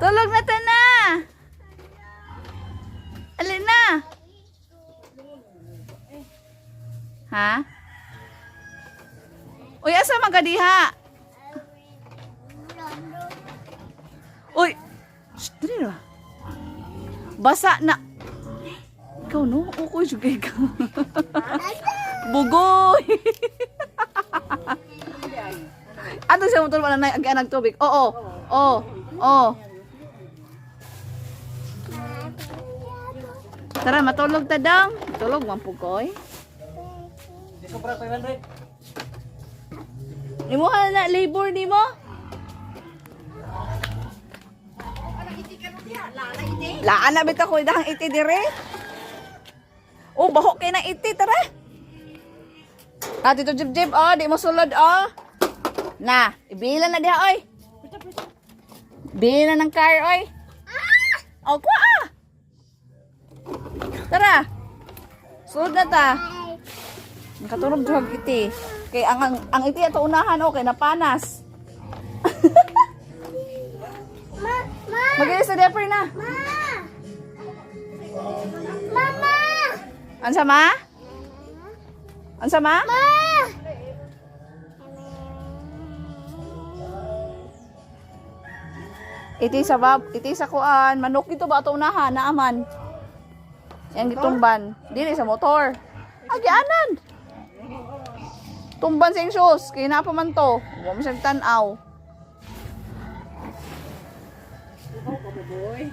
Tulog na ta na. Alin na. Ha? Uy, asa man ka diha? Uy. Shh, dali na. Basa na. Ikaw no? Ukoy juga ikaw. Bugoy. Ano siya motor wala na agian tubig? Oo. Oo. Oo. Tara, matulog ta dong. Tulog man pugoy. Dito para 500. Imo na labor nimo? Laan na bitaw ko idahang iti dire. Oh, baho kay na iti tara. Ah, dito jib oh, di mo sulod oh. Na, ibilan na diha oy. Bilan ng car oy. Oh, kwa ah. Tara. Sulod na ta. Nakatulog jud iti. Kay ang iti ato unahan okay napanas. Magilis sa diaper na. Mama! Ansa ma? Ansa ma? Iti sa kuan, manok dito ba ato unahan naaman. Yang gitumban, dili sa motor. Agianan. Tumban sing shoes, kay na pa man to. Wa mo siyang tan-aw. Oh, boy.